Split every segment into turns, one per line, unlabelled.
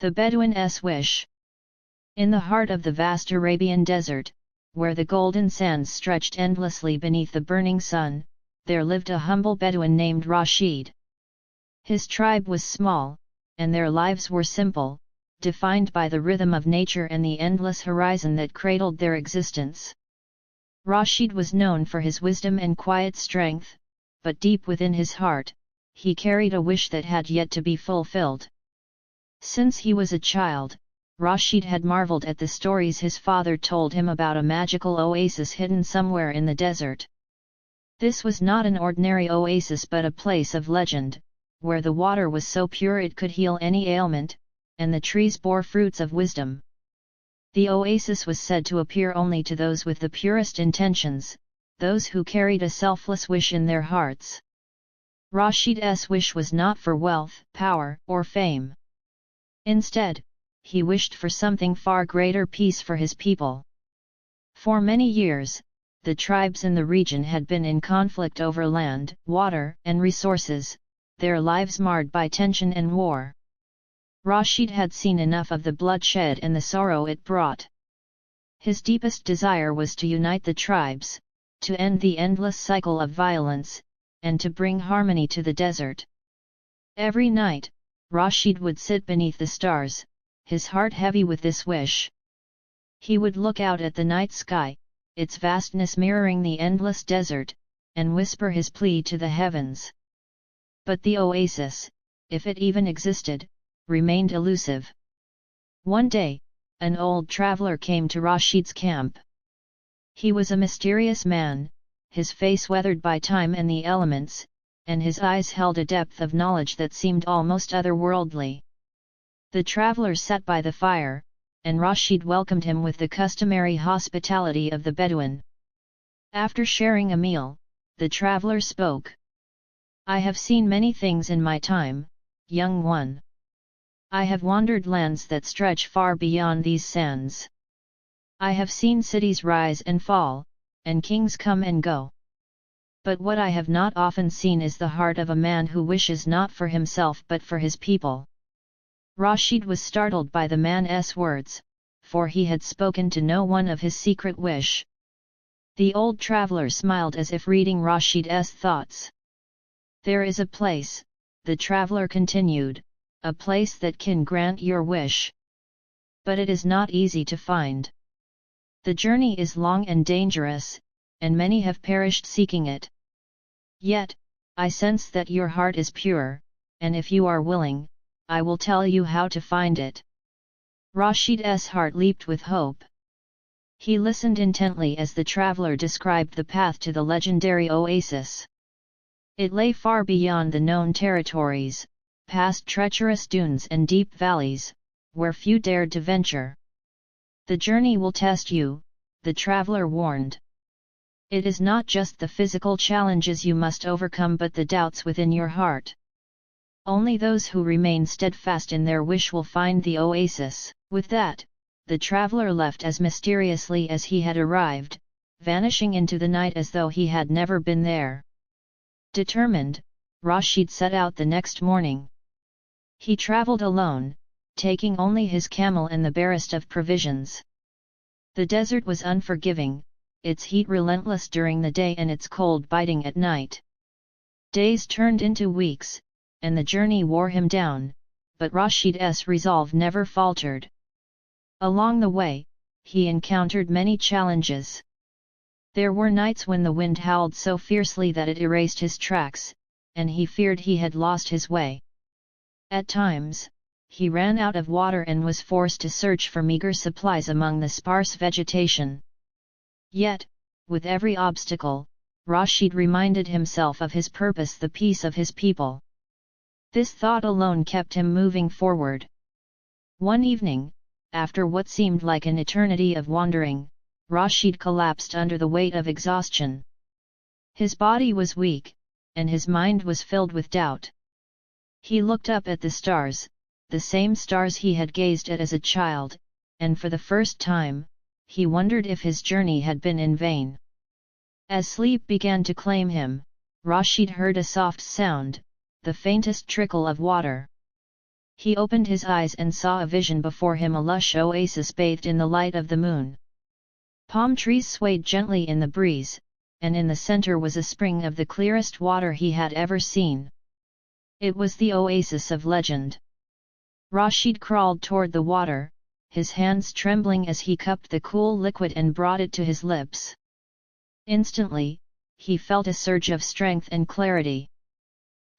The Bedouin's wish. In the heart of the vast Arabian desert, where the golden sands stretched endlessly beneath the burning sun, there lived a humble Bedouin named Rashid. His tribe was small, and their lives were simple, defined by the rhythm of nature and the endless horizon that cradled their existence. Rashid was known for his wisdom and quiet strength, but deep within his heart, he carried a wish that had yet to be fulfilled. Since he was a child, Rashid had marveled at the stories his father told him about a magical oasis hidden somewhere in the desert. This was not an ordinary oasis but a place of legend, where the water was so pure it could heal any ailment, and the trees bore fruits of wisdom. The oasis was said to appear only to those with the purest intentions, those who carried a selfless wish in their hearts. Rashid's wish was not for wealth, power, or fame. Instead, he wished for something far greater: peace for his people. For many years, the tribes in the region had been in conflict over land, water, and resources, their lives marred by tension and war. Rashid had seen enough of the bloodshed and the sorrow it brought. His deepest desire was to unite the tribes, to end the endless cycle of violence, and to bring harmony to the desert. Every night, Rashid would sit beneath the stars, his heart heavy with this wish. He would look out at the night sky, its vastness mirroring the endless desert, and whisper his plea to the heavens. But the oasis, if it even existed, remained elusive. One day, an old traveler came to Rashid's camp. He was a mysterious man, his face weathered by time and the elements, and his eyes held a depth of knowledge that seemed almost otherworldly. The traveler sat by the fire, and Rashid welcomed him with the customary hospitality of the Bedouin. After sharing a meal, the traveler spoke. "I have seen many things in my time, young one. I have wandered lands that stretch far beyond these sands. I have seen cities rise and fall, and kings come and go. But what I have not often seen is the heart of a man who wishes not for himself but for his people." Rashid was startled by the man's words, for he had spoken to no one of his secret wish. The old traveler smiled as if reading Rashid's thoughts. "There is a place," the traveler continued, "a place that can grant your wish. But it is not easy to find. The journey is long and dangerous, and many have perished seeking it. Yet, I sense that your heart is pure, and if you are willing, I will tell you how to find it." Rashid's heart leaped with hope. He listened intently as the traveler described the path to the legendary oasis. It lay far beyond the known territories, past treacherous dunes and deep valleys, where few dared to venture. "The journey will test you," the traveler warned. "It is not just the physical challenges you must overcome but the doubts within your heart. Only those who remain steadfast in their wish will find the oasis." With that, the traveler left as mysteriously as he had arrived, vanishing into the night as though he had never been there. Determined, Rashid set out the next morning. He traveled alone, taking only his camel and the barest of provisions. The desert was unforgiving, its heat relentless during the day and its cold biting at night. Days turned into weeks, and the journey wore him down, but Rashid's resolve never faltered. Along the way, he encountered many challenges. There were nights when the wind howled so fiercely that it erased his tracks, and he feared he had lost his way. At times, he ran out of water and was forced to search for meager supplies among the sparse vegetation. Yet, with every obstacle, Rashid reminded himself of his purpose: the peace of his people. This thought alone kept him moving forward. One evening, after what seemed like an eternity of wandering, Rashid collapsed under the weight of exhaustion. His body was weak, and his mind was filled with doubt. He looked up at the stars, the same stars he had gazed at as a child, and for the first time, he wondered if his journey had been in vain. As sleep began to claim him, Rashid heard a soft sound, the faintest trickle of water. He opened his eyes and saw a vision before him, a lush oasis bathed in the light of the moon. Palm trees swayed gently in the breeze, and in the center was a spring of the clearest water he had ever seen. It was the oasis of legend. Rashid crawled toward the water, his hands trembling as he cupped the cool liquid and brought it to his lips. Instantly, he felt a surge of strength and clarity.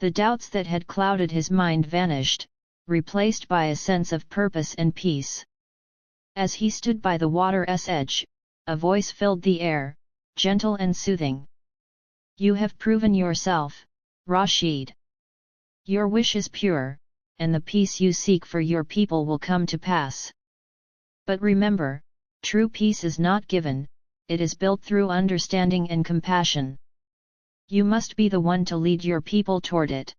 The doubts that had clouded his mind vanished, replaced by a sense of purpose and peace. As he stood by the water's edge, a voice filled the air, gentle and soothing. "You have proven yourself, Rashid. Your wish is pure, and the peace you seek for your people will come to pass. But remember, true peace is not given, it is built through understanding and compassion. You must be the one to lead your people toward it."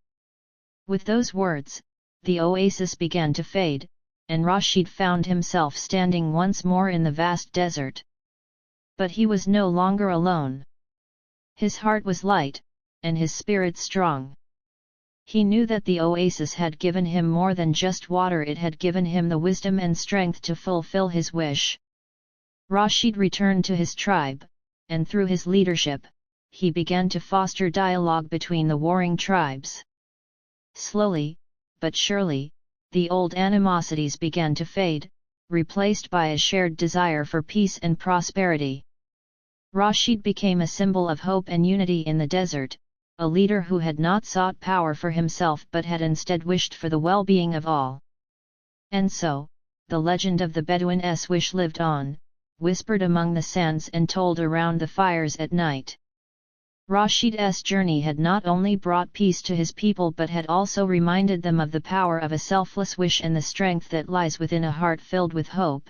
With those words, the oasis began to fade, and Rashid found himself standing once more in the vast desert. But he was no longer alone. His heart was light, and his spirit strong. He knew that the oasis had given him more than just water, it had given him the wisdom and strength to fulfill his wish. Rashid returned to his tribe, and through his leadership, he began to foster dialogue between the warring tribes. Slowly, but surely, the old animosities began to fade, replaced by a shared desire for peace and prosperity. Rashid became a symbol of hope and unity in the desert, a leader who had not sought power for himself but had instead wished for the well-being of all. And so, the legend of the Bedouin's wish lived on, whispered among the sands and told around the fires at night. Rashid's journey had not only brought peace to his people but had also reminded them of the power of a selfless wish and the strength that lies within a heart filled with hope.